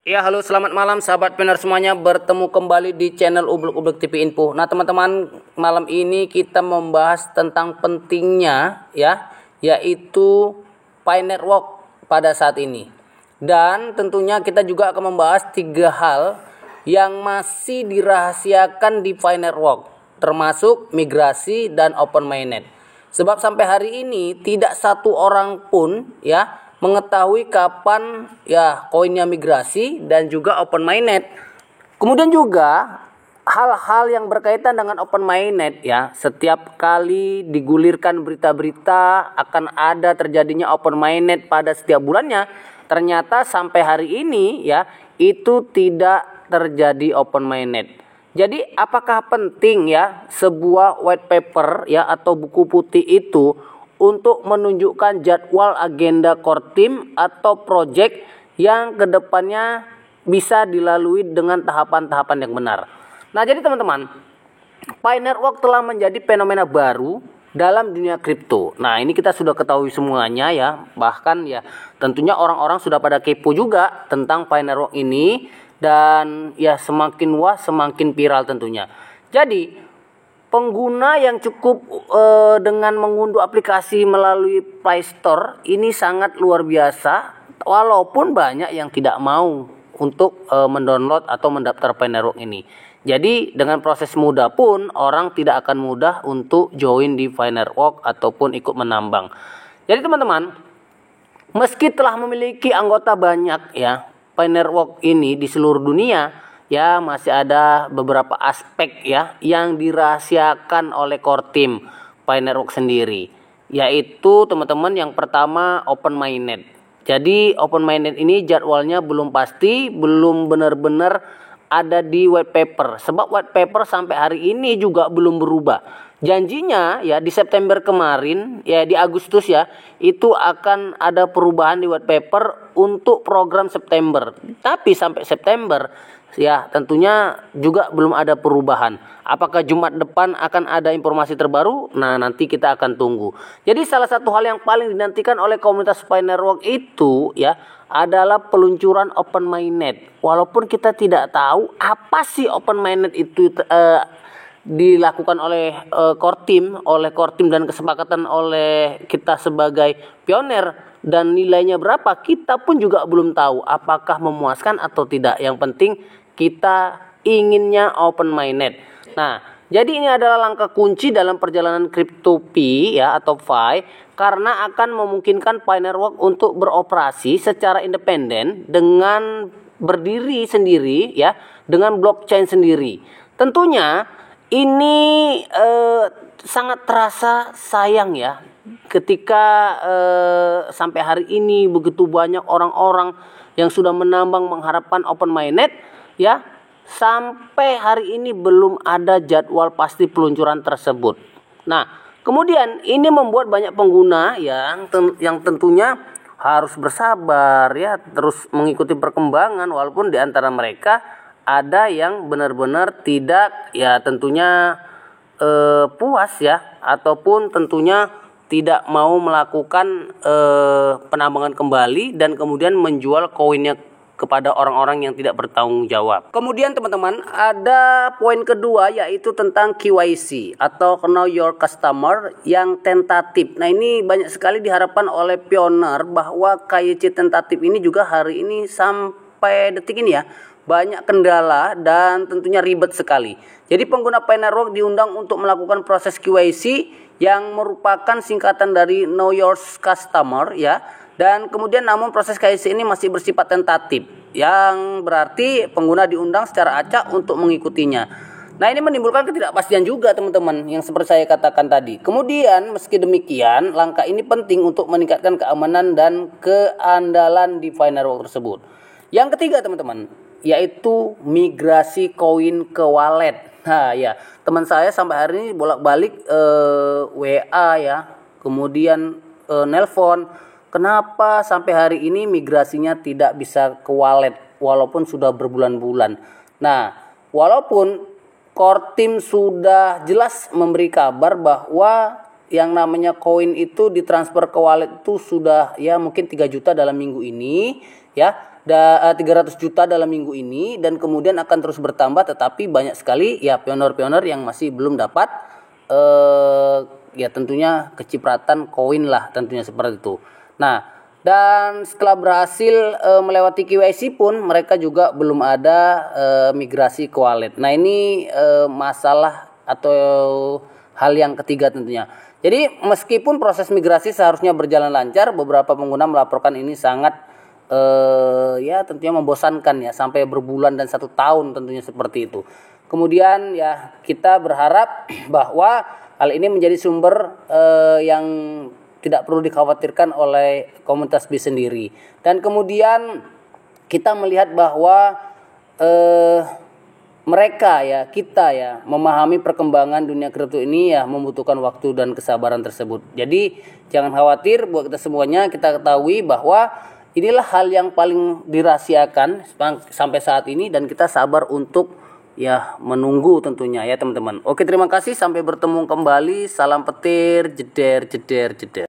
Ya, halo, selamat malam sahabat Pioneer semuanya, bertemu kembali di channel Ublek TV Info. Nah, teman-teman, malam ini kita membahas tentang pentingnya yaitu Pi Network pada saat ini. Dan tentunya kita juga akan membahas 3 hal yang masih dirahasiakan di Pi Network, termasuk migrasi dan open mainnet. Sebab sampai hari ini tidak satu orang pun mengetahui kapan koinnya migrasi dan juga open mainnet. Kemudian juga hal-hal yang berkaitan dengan open mainnet setiap kali digulirkan berita-berita akan ada terjadinya open mainnet pada setiap bulannya, ternyata sampai hari ini itu tidak terjadi open mainnet. Jadi apakah penting sebuah white paper atau buku putih itu untuk menunjukkan jadwal agenda core team atau project yang kedepannya bisa dilalui dengan tahapan-tahapan yang benar. Nah, jadi teman-teman, Pi Network telah menjadi fenomena baru dalam dunia kripto. Nah, ini kita sudah ketahui semuanya bahkan tentunya orang-orang sudah pada kepo juga tentang Pi Network ini, dan semakin semakin viral tentunya. Jadi pengguna yang cukup dengan mengunduh aplikasi melalui Play Store ini sangat luar biasa, walaupun banyak yang tidak mau untuk mendownload atau mendaftar Pi Network ini. Jadi dengan proses mudah pun orang tidak akan mudah untuk join di Pi Network ataupun ikut menambang. Jadi teman-teman, meski telah memiliki anggota banyak Pi Network ini di seluruh dunia, masih ada beberapa aspek yang dirahasiakan oleh core team Pi Network sendiri. Yaitu teman-teman, yang pertama open mainnet. Jadi open mainnet ini jadwalnya belum pasti, belum benar-benar ada di white paper. Sebab white paper sampai hari ini juga belum berubah. Janjinya di September kemarin, di Agustus itu akan ada perubahan di white paper untuk program September. Tapi sampai September tentunya juga belum ada perubahan. Apakah Jumat depan akan ada informasi terbaru? Nah, nanti kita akan tunggu. Jadi salah satu hal yang paling dinantikan oleh komunitas Pi Network itu adalah peluncuran open mainnet. Walaupun kita tidak tahu apa sih open mainnet itu dilakukan oleh core team dan kesepakatan oleh kita sebagai pioner, dan nilainya berapa kita pun juga belum tahu apakah memuaskan atau tidak. Yang penting kita inginnya open mainnet. Nah, jadi ini adalah langkah kunci dalam perjalanan Crypto Pi atau Pi, karena akan memungkinkan Pi Network untuk beroperasi secara independen dengan berdiri sendiri dengan blockchain sendiri. Tentunya ini sangat terasa sayang ketika sampai hari ini begitu banyak orang-orang yang sudah menambang mengharapkan open mainnet sampai hari ini belum ada jadwal pasti peluncuran tersebut. Nah, kemudian ini membuat banyak pengguna yang tentunya harus bersabar terus mengikuti perkembangan, walaupun di antara mereka ada yang benar-benar tidak tentunya puas ataupun tentunya tidak mau melakukan penambangan kembali dan kemudian menjual koinnya kepada orang-orang yang tidak bertanggung jawab. Kemudian teman-teman, ada poin kedua yaitu tentang KYC atau Know Your Customer yang tentatif. Nah, ini banyak sekali diharapkan oleh pioner bahwa KYC tentatif ini juga hari ini sampai detik ini banyak kendala dan tentunya ribet sekali. Jadi pengguna Pi Network diundang untuk melakukan proses KYC yang merupakan singkatan dari Know Your Customer dan kemudian namun proses KYC ini masih bersifat tentatif, yang berarti pengguna diundang secara acak untuk mengikutinya. Nah, ini menimbulkan ketidakpastian juga teman-teman, yang seperti saya katakan tadi. Kemudian meski demikian, langkah ini penting untuk meningkatkan keamanan dan keandalan di Pi Network tersebut. Yang ketiga teman-teman, yaitu migrasi koin ke wallet. Nah, teman saya sampai hari ini bolak-balik WA kemudian nelpon, kenapa sampai hari ini migrasinya tidak bisa ke wallet walaupun sudah berbulan-bulan. Nah, walaupun core team sudah jelas memberi kabar bahwa yang namanya koin itu ditransfer ke wallet itu sudah mungkin 3 juta dalam minggu ini 300 juta dalam minggu ini, dan kemudian akan terus bertambah, tetapi banyak sekali ya pionir-pionir yang masih belum dapat ya tentunya kecipratan koin lah, tentunya seperti itu. Nah, dan setelah berhasil melewati KYC pun mereka juga belum ada migrasi ke wallet. Nah, ini masalah atau hal yang ketiga tentunya. Jadi meskipun proses migrasi seharusnya berjalan lancar, beberapa pengguna melaporkan ini sangat ya tentunya membosankan ya, sampai berbulan dan 1 tahun tentunya seperti itu. Kemudian ya kita berharap bahwa hal ini menjadi sumber yang tidak perlu dikhawatirkan oleh komunitas BIS sendiri. Dan kemudian kita melihat bahwa mereka ya, kita ya, memahami perkembangan dunia kripto ini ya membutuhkan waktu dan kesabaran tersebut. Jadi jangan khawatir, buat kita semuanya kita ketahui bahwa inilah hal yang paling dirahasiakan sampai saat ini, dan kita sabar untuk ya menunggu tentunya ya teman-teman. Oke, terima kasih, sampai bertemu kembali. Salam petir, jeder jeder jeder.